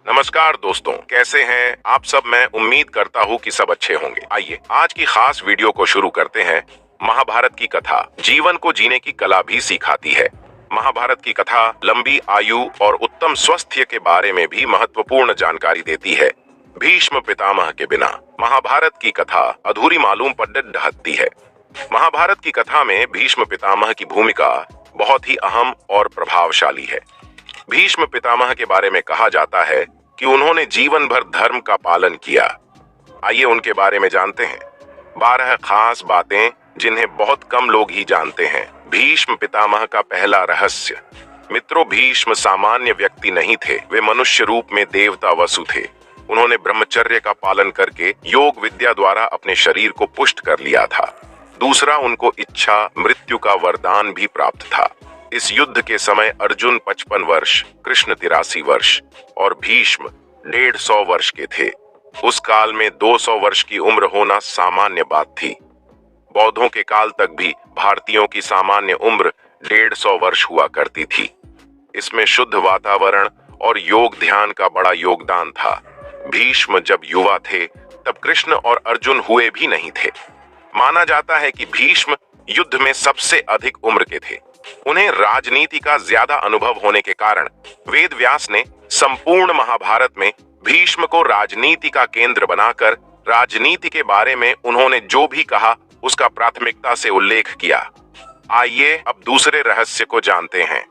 नमस्कार दोस्तों, कैसे हैं आप सब। मैं उम्मीद करता हूँ कि सब अच्छे होंगे। आइए आज की खास वीडियो को शुरू करते हैं। महाभारत की कथा जीवन को जीने की कला भी सिखाती है। महाभारत की कथा लंबी आयु और उत्तम स्वास्थ्य के बारे में भी महत्वपूर्ण जानकारी देती है। भीष्म पितामह के बिना महाभारत की कथा अधूरी मालूम पड़ ढहती है। महाभारत की कथा में भीष्म पितामह की भूमिका बहुत ही अहम और प्रभावशाली है। भीष्म पितामह के बारे में कहा जाता है कि उन्होंने जीवन भर धर्म का पालन किया। आइए उनके बारे में जानते हैं 12 खास बातें जिन्हें बहुत कम लोग ही जानते हैं। भीष्म पितामह का पहला रहस्य। मित्रों, भीष्म सामान्य व्यक्ति नहीं थे, वे मनुष्य रूप में देवता वसु थे। उन्होंने ब्रह्मचर्य का पालन करके योग विद्या द्वारा अपने शरीर को पुष्ट कर लिया था। दूसरा, उनको इच्छा मृत्यु का वरदान भी प्राप्त था। इस युद्ध के समय अर्जुन 55 वर्ष, कृष्ण 83 वर्ष और भीष्म 150 वर्ष के थे। उस काल में 200 वर्ष की उम्र होना सामान्य बात थी। बौद्धों के काल तक भी भारतीयों की सामान्य उम्र 150 वर्ष हुआ करती थी। इसमें शुद्ध वातावरण और योग ध्यान का बड़ा योगदान था। भीष्म जब युवा थे तब कृष्ण और अर्जुन हुए भी नहीं थे। माना जाता है कि भीष्म युद्ध में सबसे अधिक उम्र के थे। उन्हें राजनीति का ज्यादा अनुभव होने के कारण वेद व्यास ने संपूर्ण महाभारत में भीष्म को राजनीति का केंद्र बनाकर राजनीति के बारे में उन्होंने जो भी कहा उसका प्राथमिकता से उल्लेख किया। आइए अब दूसरे रहस्य को जानते हैं।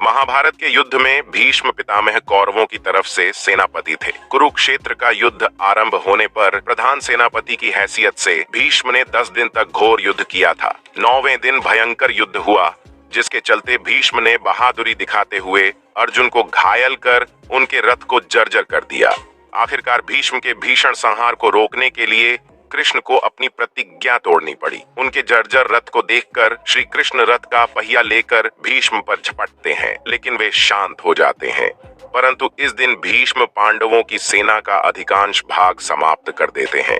महाभारत के युद्ध में भीष्म पितामह कौरवों की तरफ से सेनापति थे। कुरुक्षेत्र का युद्ध आरंभ होने पर प्रधान सेनापति की हैसियत से भीष्म ने 10 दिन तक घोर युद्ध किया था। 9वें दिन भयंकर युद्ध हुआ, जिसके चलते भीष्म ने बहादुरी दिखाते हुए अर्जुन को घायल कर उनके रथ को जर्जर कर दिया। आखिरकार भीष्म के भीषण संहार को रोकने के लिए कृष्ण को अपनी प्रतिज्ञा तोड़नी पड़ी। उनके जर्जर रथ को देखकर श्री कृष्ण रथ का पहिया लेकर भीष्म पर झपटते हैं, लेकिन वे शांत हो जाते हैं। परंतु इस दिन भीष्म पांडवों की सेना का अधिकांश भाग समाप्त कर देते हैं।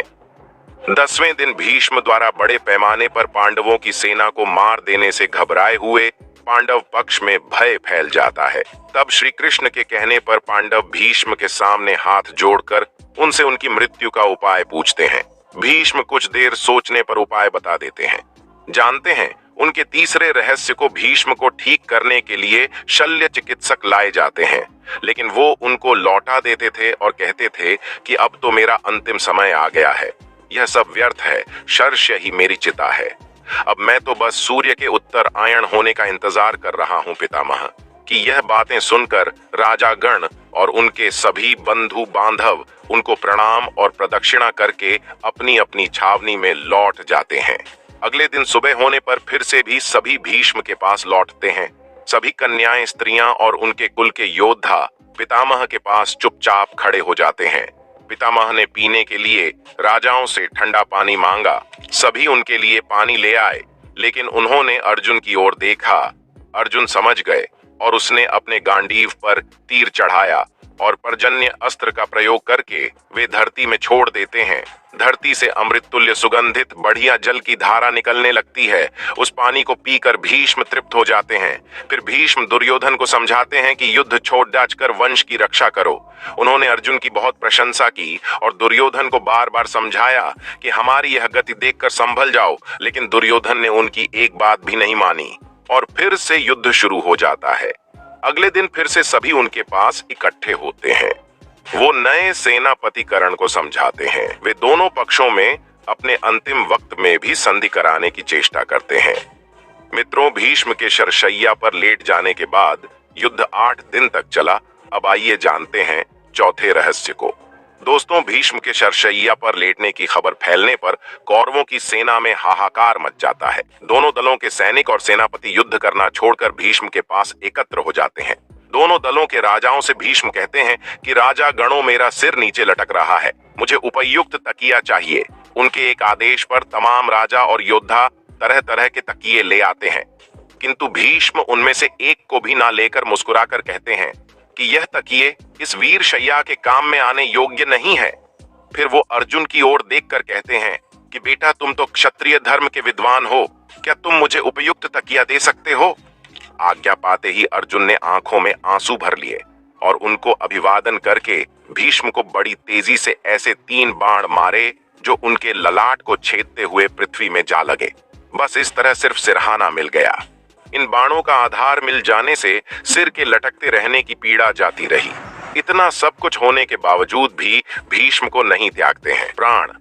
10वें दिन भीष्म द्वारा बड़े पैमाने पर पांडवों की सेना को मार देने से घबराए हुए पांडव पक्ष में भय फैल जाता है। तब श्री कृष्ण के कहने पर पांडव भीष्म के सामने हाथ जोड़कर उनसे उनकी मृत्यु का उपाय पूछते हैं। भीष्म कुछ देर सोचने पर उपाय बता देते हैं। जानते हैं, उनके तीसरे रहस्य को भीष्म को ठीक करने के लिए शल्य चिकित्सक लाए जाते हैं, लेकिन वो उनको लौटा देते थे और कहते थे कि अब तो मेरा अंतिम समय आ गया है, यह सब व्यर्थ है, शर्ष्य ही मेरी चिता है। अब मैं तो बस सूर्य के उत्तर आयन होने का इंतजार कर रहा हूँ पितामह। कि यह बातें सुनकर राजा गण और उनके सभी बंधु बांधव उनको प्रणाम और प्रदक्षिणा करके अपनी अपनी छावनी में लौट जाते हैं। अगले दिन सुबह होने पर फिर से भी सभी भीष्म के पास लौटते हैं। सभी कन्याएं, स्त्रियां और उनके कुल के योद्धा पितामह के पास चुपचाप खड़े हो जाते हैं। पितामह ने पीने के लिए राजाओं से ठंडा पानी मांगा। सभी उनके लिए पानी ले आए, लेकिन उन्होंने अर्जुन की ओर देखा। अर्जुन समझ गए और उसने अपने गांडीव पर तीर चढ़ाया और पर्जन्य अस्त्र का प्रयोग करके वे धरती में छोड़ देते हैं। धरती से अमृत तुल्य सुगंधित बढ़िया जल की धारा निकलने लगती है। उस पानी को पीकर भीष्म तृप्त हो जाते हैं। फिर भीष्म दुर्योधन को समझाते हैं कि युद्ध छोड़ डाचकर वंश की रक्षा करो। उन्होंने अर्जुन की बहुत प्रशंसा की और दुर्योधन को बार बार समझाया कि हमारी यह गति देखकर संभल जाओ, लेकिन दुर्योधन ने उनकी एक बात भी नहीं मानी और फिर से युद्ध शुरू हो जाता है। अगले दिन फिर से सभी उनके पास इकट्ठे होते हैं। वो नए सेनापतिकरण को समझाते हैं। वे दोनों पक्षों में अपने अंतिम वक्त में भी संधि कराने की चेष्टा करते हैं। मित्रों, भीष्म के शरशैया पर लेट जाने के बाद युद्ध 8 दिन तक चला। अब आइए जानते हैं चौथे रहस्य को। दोस्तों, भीष्म के शरशैया पर लेटने की खबर फैलने पर कौरवों की सेना में हाहाकार मच जाता है। दोनों दलों के सैनिक और सेनापति युद्ध करना छोड़कर भीष्म के पास एकत्र हो जाते हैं। दोनों दलों के राजाओं से भीष्म कहते हैं कि राजा गणों, मेरा सिर नीचे लटक रहा है, मुझे उपयुक्त तकिया चाहिए। उनके एक आदेश पर तमाम राजा और योद्धा तरह तरह के तकिए ले आते हैं, किंतु भीष्म उनमें से एक को भी ना लेकर मुस्कुराकर कहते हैं कि यह तकिए इस वीर शैया के काम में आने योग्य नहीं है। फिर वो अर्जुन की ओर देखकर कहते हैं कि बेटा, तुम तो क्षत्रिय धर्म के विद्वान हो, क्या तुम मुझे उपयुक्त तकिया दे सकते हो? आज्ञा पाते ही अर्जुन ने आंखों में आंसू भर लिए और उनको अभिवादन करके भीष्म को बड़ी तेजी से ऐसे 3 बाण मारे जो उनके ललाट को छेदते हुए पृथ्वी में जा लगे। बस इस तरह सिर्फ सिरहाना मिल गया। इन बाणों का आधार मिल जाने से सिर के लटकते रहने की पीड़ा जाती रही। इतना सब कुछ होने के बावजूद भी भीष्म को नहीं त्यागते हैं प्राण।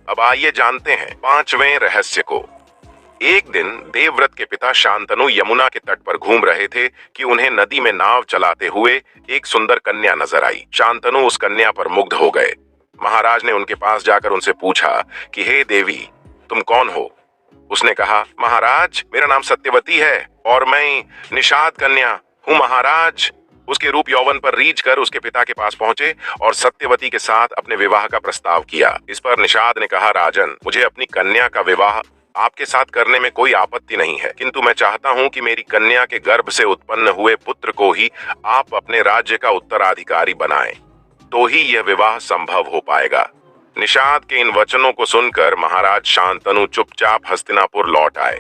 अब आइए जानते हैं 5वें रहस्य को। एक दिन देवव्रत के पिता शांतनु यमुना के तट पर घूम रहे थे कि उन्हें नदी में नाव चलाते हुए एक सुंदर कन्या नजर आई। शांतनु उस कन्या पर मुग्ध हो गए। महाराज ने उनके पास जाकर उनसे पूछा कि हे देवी, तुम कौन हो? उसने कहा, महाराज मेरा नाम सत्यवती है और मैं निषाद कन्या हूँ महाराज। उसके रूप यौवन पर रीझ कर उसके पिता के पास पहुंचे और सत्यवती के साथ अपने विवाह का प्रस्ताव किया। इस पर निषाद ने कहा, राजन, मुझे अपनी कन्या का विवाह आपके साथ करने में कोई आपत्ति नहीं है, किंतु मैं चाहता हूं कि मेरी कन्या के गर्भ से उत्पन्न हुए पुत्र को ही आप अपने राज्य का उत्तराधिकारी बनाएं, तो ही यह विवाह संभव हो पाएगा। निषाद के इन वचनों को सुनकर महाराज शांतनु चुपचाप हस्तिनापुर लौट आए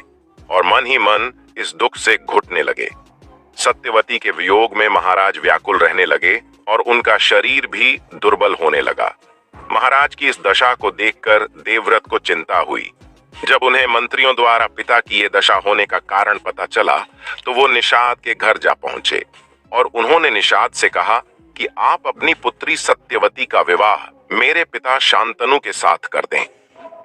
और मन ही मन इस दुख से घुटने लगे। सत्यवती के वियोग में महाराज व्याकुल रहने लगे और उनका शरीर भी दुर्बल होने लगा। महाराज की इस दशा को देखकर देवव्रत को चिंता हुई। जब उन्हें मंत्रियों द्वारा पिता की ये दशा होने का कारण पता चला तो वो निषाद के घर जा पहुंचे और उन्होंने निषाद से कहा कि आप अपनी पुत्री सत्यवती का विवाह मेरे पिता शांतनु के साथ कर दें।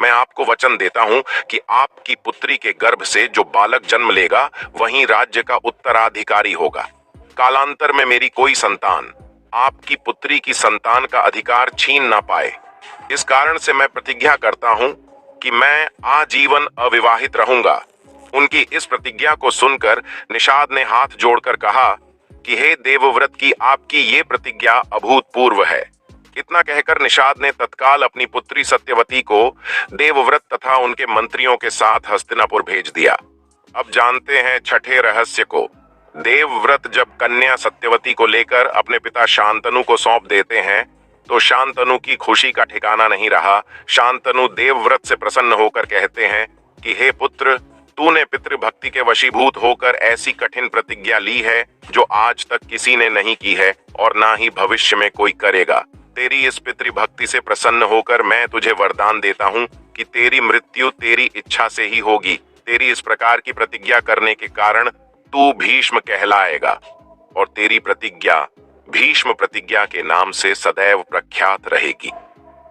मैं आपको वचन देता हूं कि आपकी पुत्री के गर्भ से जो बालक जन्म लेगा वही राज्य का उत्तराधिकारी होगा। कालांतर में मेरी कोई संतान आपकी पुत्री की संतान का अधिकार छीन ना पाए। इस कारण से मैं प्रतिज्ञा करता हूं कि मैं आजीवन अविवाहित रहूंगा। उनकी इस प्रतिज्ञा को सुनकर निषाद ने हाथ जोड़कर कहा कि हे देवव्रत की आपकी ये प्रतिज्ञा अभूतपूर्व है। इतना कहकर निषाद ने तत्काल अपनी पुत्री सत्यवती को देवव्रत तथा उनके मंत्रियों के साथ हस्तिनापुर भेज दिया। अब जानते हैं 6ठे रहस्य को। देवव्रत जब कन्या सत्यवती को लेकर अपने पिता शांतनु को सौंप देते हैं तो शांतनु की खुशी का ठिकाना नहीं रहा। शांतनु देवव्रत से प्रसन्न होकर कहते हैं कि हे पुत्र, तूने पितृभक्ति के वशीभूत होकर ऐसी कठिन प्रतिज्ञा ली है जो आज तक किसी ने नहीं की है और ना ही भविष्य में कोई करेगा। तेरी इस पितृभक्ति से प्रसन्न होकर मैं तुझे वरदान देता हूँ कि तेरी मृत्यु तेरी इच्छा से ही होगी। तेरी इस प्रकार की प्रतिज्ञा करने के कारण तू भीष्म कहलाएगा और तेरी प्रतिज्ञा भीष्म प्रतिज्ञा के नाम से सदैव प्रख्यात रहेगी।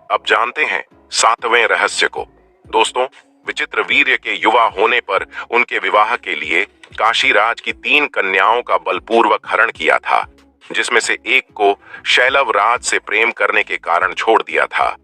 अब जानते हैं 7वें रहस्य को। दोस्तों, विचित्र वीर्य के युवा होने पर उनके विवाह के लिए काशीराज की 3 कन्याओं का बलपूर्वक हरण किया था, जिसमें से एक को शैलवराज से प्रेम करने के कारण छोड़ दिया था।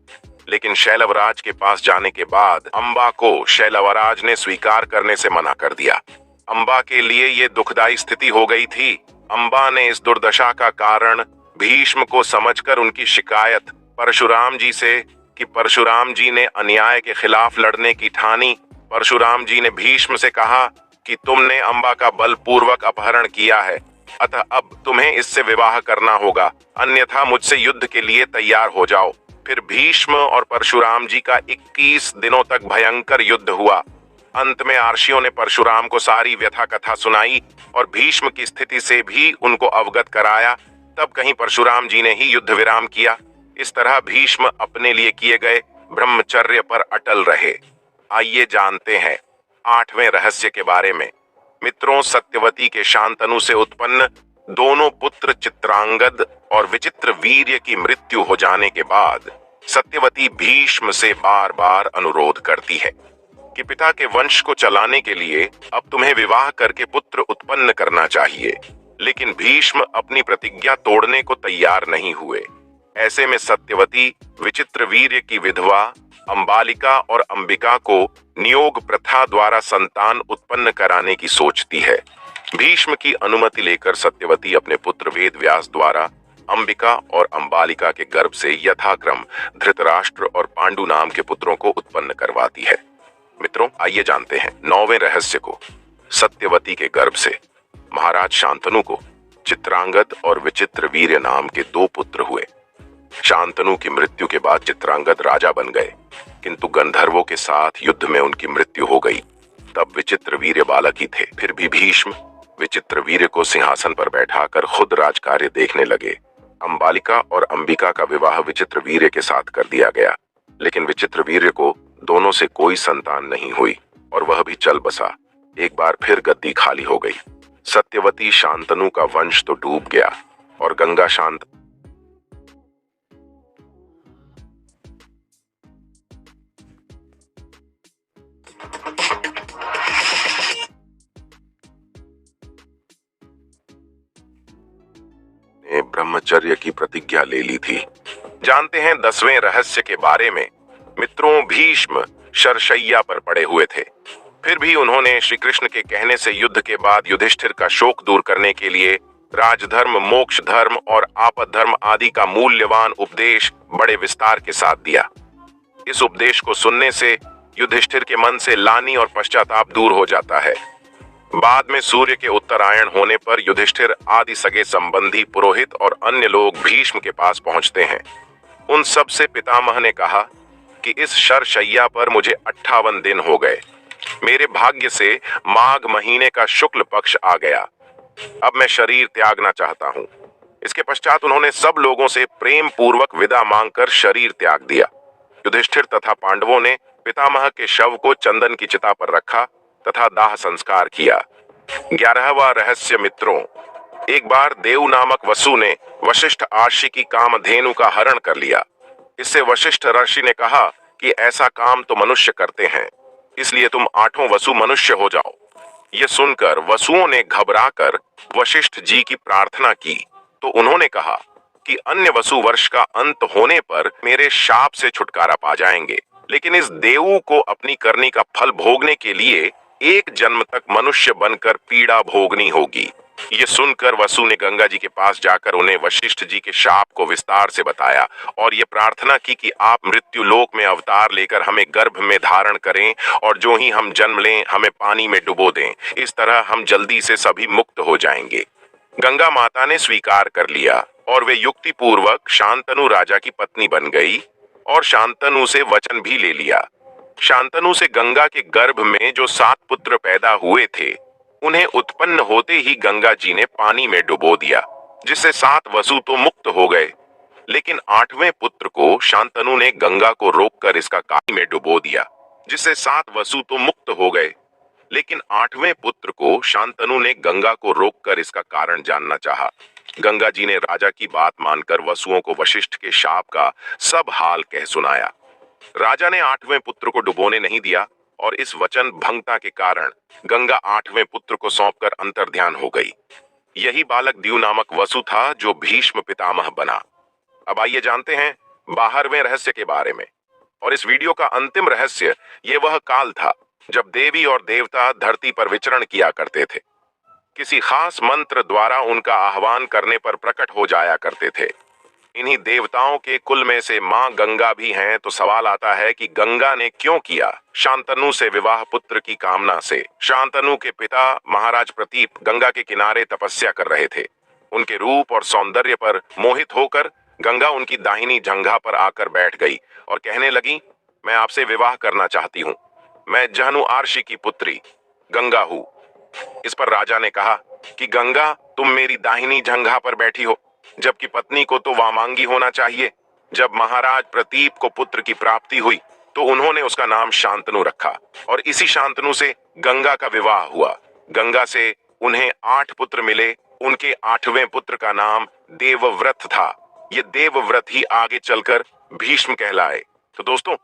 लेकिन शैलवराज के पास जाने के बाद अंबा को शैलवराज ने स्वीकार करने से मना कर दिया। अंबा के लिए ये दुखदायी स्थिति हो गई थी। अंबा ने इस दुर्दशा का कारण भीष्म को समझकर उनकी शिकायत परशुराम जी से कि परशुराम जी ने अन्याय के खिलाफ लड़ने की ठानी। परशुराम जी ने भीष्म से कहा कि तुमने अंबा का बलपूर्वक अपहरण किया है, अतः अब तुम्हें इससे विवाह करना होगा, अन्यथा मुझसे युद्ध के लिए तैयार हो जाओ। फिर भीष्म और परशुराम जी का 21 दिनों तक भयंकर युद्ध हुआ। अंत में आर्षियों ने परशुराम को सारी व्यथा कथा सुनाई और भीष्म की स्थिति से भी उनको अवगत कराया। तब कहीं परशुराम जी ने ही युद्ध विराम किया। इस तरह भीष्म अपने लिए किए गए ब्रह्मचर्य पर अटल रहे। आइए जानते हैं 8वें रहस्य के बारे में। मित्रों, सत्यवती के शांतनु से उत्पन्न दोनों पुत्र चित्रांगद और विचित्र वीर्य की मृत्यु हो जाने के बाद सत्यवती भीष्म से बार बार अनुरोध करती है कि पिता के वंश को चलाने के लिए अब तुम्हें विवाह करके पुत्र उत्पन्न करना चाहिए। लेकिन भीष्म अपनी प्रतिज्ञा तोड़ने को तैयार नहीं हुए। ऐसे में सत्यवती विचित्र वीर्य की विधवा अंबालिका और अंबिका को नियोग प्रथा द्वारा संतान उत्पन्न कराने की सोचती है। भीष्म की अनुमति लेकर सत्यवती अपने पुत्र वेद व्यास द्वारा अंबिका और अंबालिका के गर्भ से यथाक्रम धृतराष्ट्र और पांडु नाम के पुत्रों को उत्पन्न करवाती है। मित्रों, आइए जानते हैं 9वें रहस्य को। सत्यवती के गर्भ से महाराज शांतनु को चित्रांगद और विचित्र वीर्य नाम के 2 पुत्र हुए। शांतनु की मृत्यु के बाद चित्रांगद राजा बन गए, किंतु गंधर्वों के साथ युद्ध में उनकी मृत्यु हो गई। तब विचित्र वीर्य बालक ही थे। फिर भी भीष्म विचित्रवीर्य को सिंहासन पर बैठाकर खुद राजकार्य देखने लगे। अंबालिका और अंबिका का विवाह विचित्रवीर्य के साथ कर दिया गया, लेकिन विचित्रवीर्य को दोनों से कोई संतान नहीं हुई और वह भी चल बसा। एक बार फिर गद्दी खाली हो गई। सत्यवती शांतनु का वंश तो डूब गया और गंगा शांत ने ब्रह्मचर्य की प्रतिज्ञा ले ली थी। जानते हैं 10वें रहस्य के बारे में। मित्रों, भीष्म शरशैया पर पड़े हुए थे, फिर भी उन्होंने श्री कृष्ण के कहने से युद्ध के बाद युधिष्ठिर का शोक दूर करने के लिए राजधर्म, मोक्ष धर्म और आपद धर्म आदि का मूल्यवान उपदेश बड़े विस्तार के साथ दिया। इस उपदेश को सुनने से युधिष्ठिर के मन से लानी और पश्चाताप दूर हो जाता है। बाद में सूर्य के उत्तरायण होने पर युधिष्ठिर आदि सगे संबंधी, पुरोहित और अन्य लोग भीष्म के पास पहुंचते हैं। उन सब से पितामह ने कहा कि इस शरशैया पर मुझे 58 दिन हो गए। मेरे भाग्य से माघ महीने का शुक्ल पक्ष आ गया। अब मैं शरीर त्यागना चाहता हूँ। इसके पश्चात उन्होंने सब लोगों से प्रेम पूर्वक विदा मांगकर शरीर त्याग दिया। युधिष्ठिर तथा पांडवों ने पितामह के शव को चंदन की चिता पर रखा तथा दाह संस्कार किया। 11वां रहस्य। मित्रों, एक बार देव नामक वसु ने वशिष्ठ आर्षि की कामधेनु का हरण कर लिया। इससे वशिष्ठ ऋषि ने कहा कि ऐसा काम तो मनुष्य करते हैं, इसलिए तुम 8वां वसु मनुष्य हो जाओ। ये सुनकर वसुओं ने घबराकर वशिष्ठ जी की प्रार्थना की तो उन्होंने कहा कि अन्य वसु वर्ष का अंत होने पर मेरे शाप से छुटकारा पा जाएंगे, लेकिन इस देवू को अपनी करनी का फल भोगने के लिए एक जन्म तक मनुष्य बनकर पीड़ा भोगनी होगी। ये सुनकर वसु ने गंगा जी के पास जाकर उन्हें वशिष्ठ जी के शाप को विस्तार से बताया और ये प्रार्थना की कि आप मृत्यु लोक में अवतार लेकर हमें गर्भ में धारण करें और जो ही हम जन्म लें हमें पानी में डुबो दें। इस तरह हम जल्दी से सभी मुक्त हो जाएंगे। गंगा माता ने स्वीकार कर लिया और वे युक्ति पूर्वक शांतनु राजा की पत्नी बन गई और शांतनु से वचन भी ले लिया। शांतनु से गंगा के गर्भ में जो 7 पुत्र पैदा हुए थे, उन्हें उत्पन्न होते ही गंगा जी ने पानी में डुबो दिया, जिससे 7 वसु तो मुक्त हो गए, लेकिन 8वें पुत्र को शांतनु ने गंगा को रोककर इसका पानी में डुबो दिया, जिससे 7 वसु तो मुक्त हो गए, लेकिन 8वें पुत्र को शांतनु ने गंगा को रोककर इसका कारण जानना चाहा। गंगा जी ने राजा की बात मानकर वसुओं को वशिष्ठ के शाप का सब हाल कह सुनाया। राजा ने 8वें पुत्र को डुबोने नहीं दिया और इस वचन भंगता के कारण गंगा 8वें पुत्र को सौंपकर अंतर्ध्यान हो गई। यही बालक द्यू नामक वसु था जो भीष्म पितामह बना। अब आइए जानते हैं 12वें रहस्य के बारे में। और इस वीडियो का अंतिम रहस्य ये वह काल था जब देवी और देवता धरती पर विचरण किया करते थे। किसी खास मंत्र द्वारा उनका आह्वान करने पर प्रकट हो जाया करते थे। इन्हीं देवताओं के कुल में से मां गंगा भी हैं, तो सवाल आता है कि गंगा ने क्यों किया शांतनु से विवाह पुत्र की कामना से। शांतनु के पिता महाराज प्रतीप गंगा के किनारे तपस्या कर रहे थे। उनके रूप और सौंदर्य पर मोहित होकर गंगा उनकी दाहिनी जंघा पर आकर बैठ गई और कहने लगी, मैं आपसे विवाह करना चाहती हूँ। मैं जहनु आर्षि की पुत्री गंगा हूँ। इस पर राजा ने कहा कि गंगा, तुम मेरी दाहिनी जंघा पर बैठी हो, जबकि पत्नी को तो वामांगी होना चाहिए। जब महाराज प्रतीप को पुत्र की प्राप्ति हुई तो उन्होंने उसका नाम शांतनु रखा और इसी शांतनु से गंगा का विवाह हुआ। गंगा से उन्हें 8 पुत्र मिले। उनके 8वें पुत्र का नाम देवव्रत था। ये देवव्रत ही आगे चलकर भीष्म कहलाए। तो दोस्तों,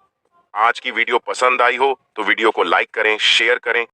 आज की वीडियो पसंद आई हो तो वीडियो को लाइक करें, शेयर करें